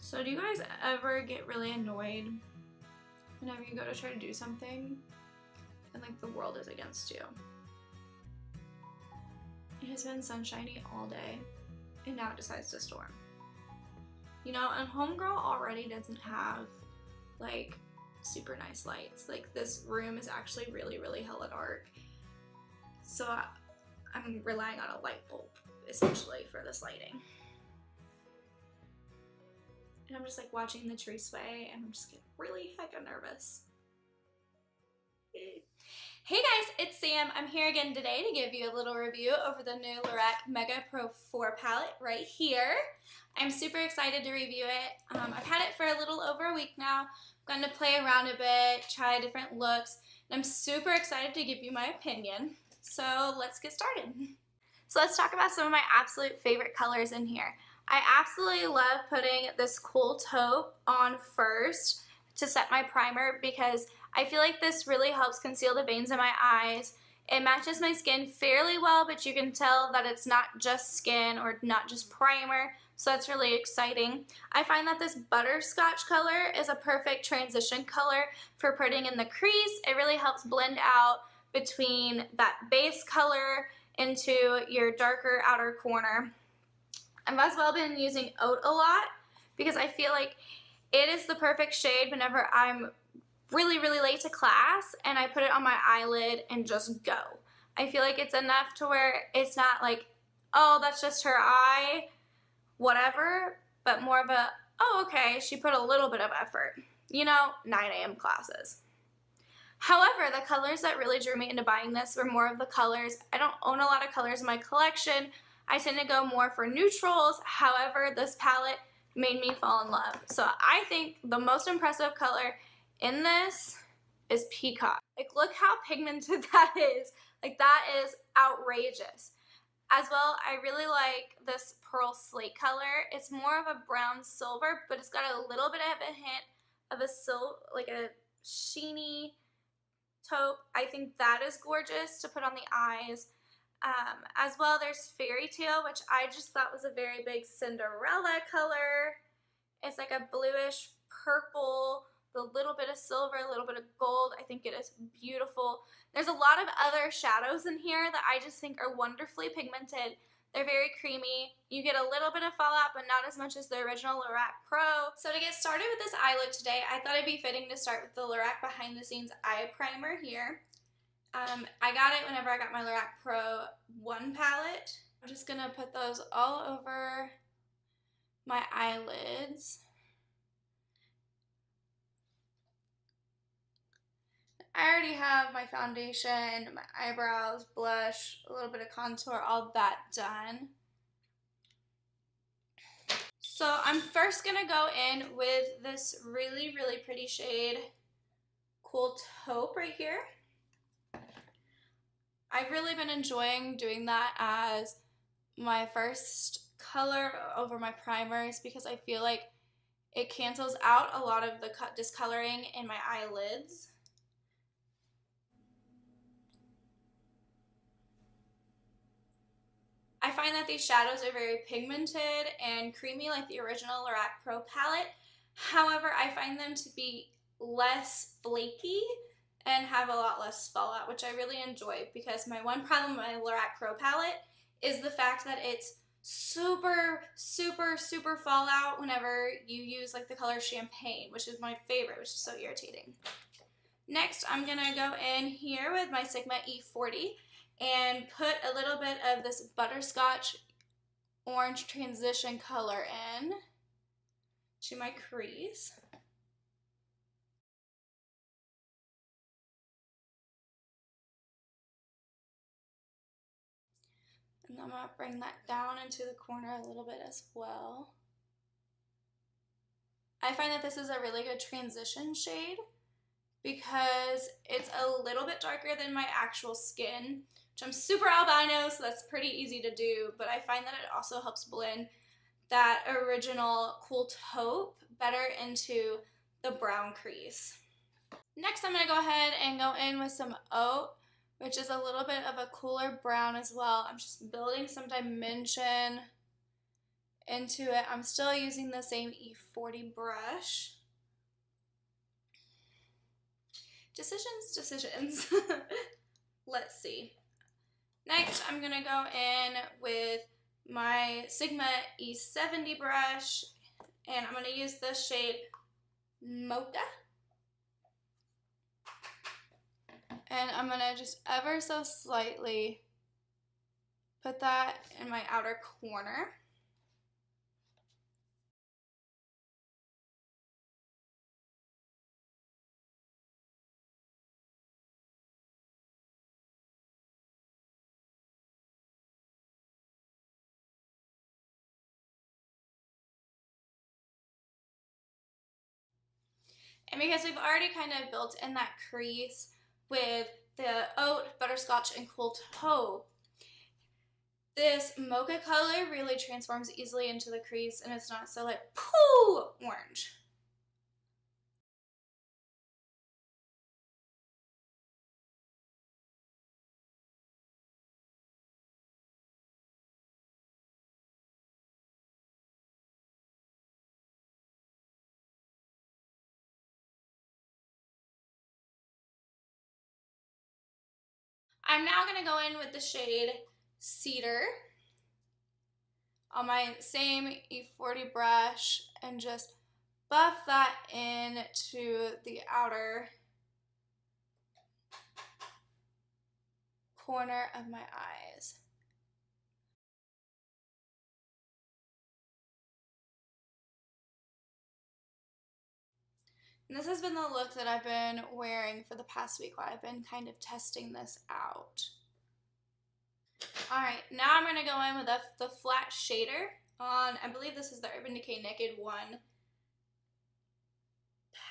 So do you guys ever get really annoyed whenever you go to try to do something and like the world is against you? It has been sunshiny all day and now it decides to storm. You know, and homegirl already doesn't have like super nice lights. Like this room is actually really hella dark. So I'm relying on a light bulb essentially for this lighting. And I'm just like watching the tree sway and I'm just getting really hecka nervous. Hey guys, it's Sam. I'm here again today to give you a little review over the new Lorac Mega PRO 4 palette right here. I'm super excited to review it. I've had it for a little over a week now. I'm going to play around a bit, try different looks, and I'm super excited to give you my opinion. So let's get started. So let's talk about some of my absolute favorite colors in here. I absolutely love putting this cool taupe on first to set my primer because I feel like this really helps conceal the veins in my eyes. It matches my skin fairly well, but you can tell that it's not just skin or not just primer, so that's really exciting. I find that this butterscotch color is a perfect transition color for putting in the crease. It really helps blend out between that base color into your darker outer corner. I've as well been using Oat a lot because I feel like it is the perfect shade whenever I'm really late to class and I put it on my eyelid and just go. I feel like it's enough to where it's not like, oh, that's just her eye, whatever, but more of a, oh, okay, she put a little bit of effort. You know, 9 a.m. classes. However, the colors that really drew me into buying this were more of the colors. I don't own a lot of colors in my collection. I tend to go more for neutrals. However, this palette made me fall in love. So I think the most impressive color in this is peacock. Like, look how pigmented that is. Like, that is outrageous. As well, I really like this pearl slate color. It's more of a brown silver, but it's got a little bit of a hint of a like a sheeny taupe. I think that is gorgeous to put on the eyes. As well, there's Fairy Tale, which I just thought was a very big Cinderella color. It's like a bluish purple, a little bit of silver, a little bit of gold. I think it is beautiful. There's a lot of other shadows in here that I just think are wonderfully pigmented. They're very creamy. You get a little bit of fallout, but not as much as the original Lorac Pro. So to get started with this eye look today, I thought it'd be fitting to start with the Lorac Behind the Scenes Eye Primer here. I got it whenever I got my Lorac Pro 1 palette. I'm just going to put those all over my eyelids. I already have my foundation, my eyebrows, blush, a little bit of contour, all that done. So I'm first going to go in with this really pretty shade, Cool Taupe right here. I've really been enjoying doing that as my first color over my primers because I feel like it cancels out a lot of the discoloring in my eyelids. I find that these shadows are very pigmented and creamy like the original Lorac Pro palette. However, I find them to be less flaky and have a lot less fallout, which I really enjoy because my one problem with my Lorac Pro palette is the fact that it's super fallout whenever you use like the color Champagne, which is my favorite, which is so irritating. Next, I'm gonna go in here with my Sigma E40 and put a little bit of this butterscotch orange transition color in to my crease. And I'm going to bring that down into the corner a little bit as well. I find that this is a really good transition shade because it's a little bit darker than my actual skin, which I'm super albino, so that's pretty easy to do, but I find that it also helps blend that original Cool Taupe better into the brown crease. Next, I'm going to go ahead and go in with some Oat, which is a little bit of a cooler brown as well. I'm just building some dimension into it. I'm still using the same E40 brush. Decisions. Let's see. Next, I'm going to go in with my Sigma E70 brush, and I'm going to use the shade Mocha. And I'm going to just ever so slightly put that in my outer corner. And because we've already kind of built in that crease with the oat, butterscotch, and cool taupe, this mocha color really transforms easily into the crease, and it's not so like poo orange. I'm now going to go in with the shade Cedar on my same E40 brush and just buff that into the outer corner of my eyes. And this has been the look that I've been wearing for the past week while I've been kind of testing this out. Alright, now I'm going to go in with the flat shader on, I believe this is the Urban Decay Naked One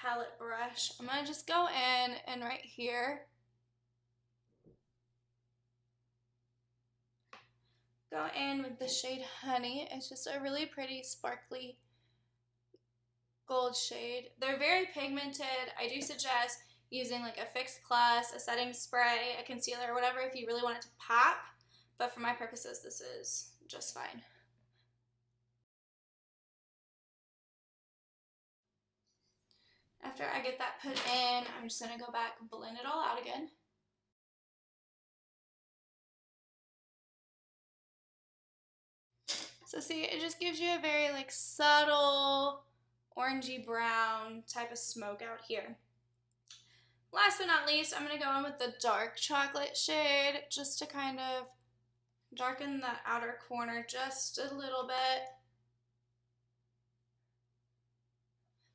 palette brush. I'm going to just go in and right here, go in with the shade Honey. It's just a really pretty sparkly gold shade. They're very pigmented. I do suggest using like a fixed class, a setting spray, a concealer, whatever if you really want it to pop. But for my purposes, this is just fine. After I get that put in, I'm just going to go back and blend it all out again. So see, it just gives you a very like subtle orangey brown type of smoke out here. Last but not least, I'm going to go in with the dark chocolate shade just to kind of darken the outer corner just a little bit.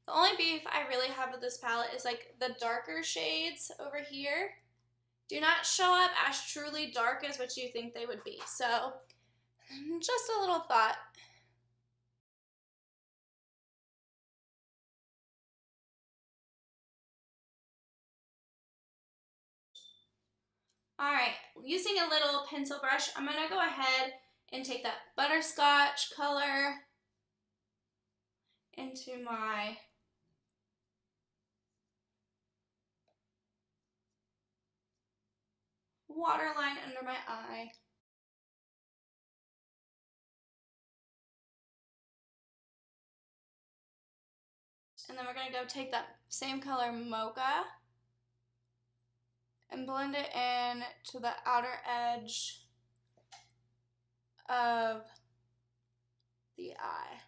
The only beef I really have with this palette is like the darker shades over here do not show up as truly dark as what you think they would be. So just a little thought. Alright, using a little pencil brush, I'm going to go ahead and take that butterscotch color into my waterline under my eye. And then we're going to go take that same color Mocha and blend it in to the outer edge of the eye.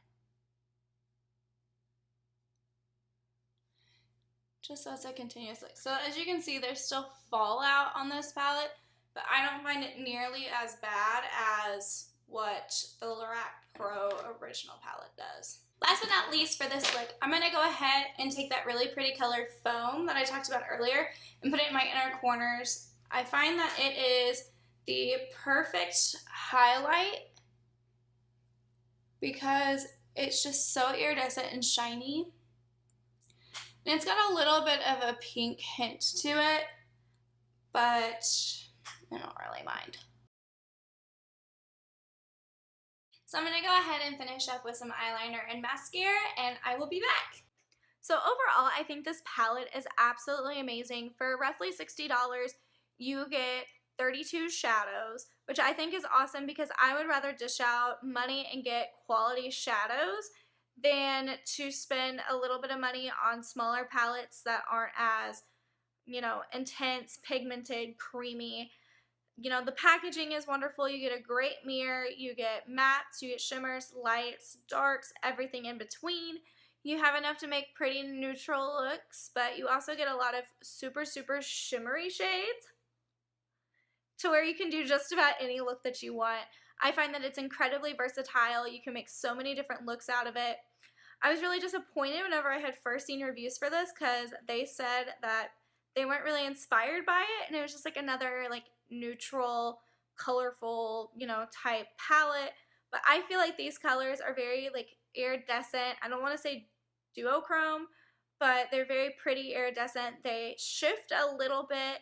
Just so it's a continuous look. So as you can see, there's still fallout on this palette, but I don't find it nearly as bad as what the Lorac Pro Original palette does. Last but not least for this look, I'm going to go ahead and take that really pretty colored foam that I talked about earlier and put it in my inner corners. I find that it is the perfect highlight because it's just so iridescent and shiny. And it's got a little bit of a pink hint to it, but I don't really mind. So I'm going to go ahead and finish up with some eyeliner and mascara, and I will be back. So overall, I think this palette is absolutely amazing. For roughly $60, you get 32 shadows, which I think is awesome because I would rather dish out money and get quality shadows than to spend a little bit of money on smaller palettes that aren't as, you know, intense, pigmented, creamy. You know, the packaging is wonderful. You get a great mirror, you get mattes, you get shimmers, lights, darks, everything in between. You have enough to make pretty neutral looks, but you also get a lot of super, super shimmery shades to where you can do just about any look that you want. I find that it's incredibly versatile. You can make so many different looks out of it. I was really disappointed whenever I had first seen reviews for this because they said that they weren't really inspired by it, and it was just like another like neutral, colorful, you know, type palette. But I feel like these colors are very like iridescent. I don't want to say duochrome, but they're very pretty iridescent. They shift a little bit,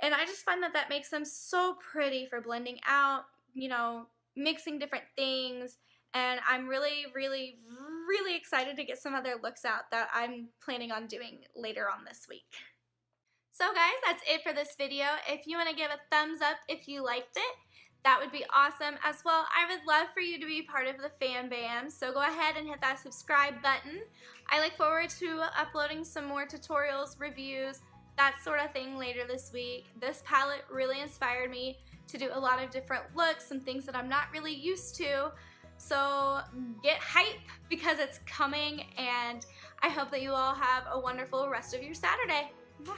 and I just find that that makes them so pretty for blending out, you know, mixing different things. And I'm really, really, really excited to get some other looks out that I'm planning on doing later on this week. So guys, that's it for this video. If you want to give a thumbs up if you liked it, that would be awesome. As well, I would love for you to be part of the fan bam, so go ahead and hit that subscribe button. I look forward to uploading some more tutorials, reviews, that sort of thing later this week. This palette really inspired me to do a lot of different looks and things that I'm not really used to. So get hype because it's coming, and I hope that you all have a wonderful rest of your Saturday. Bye.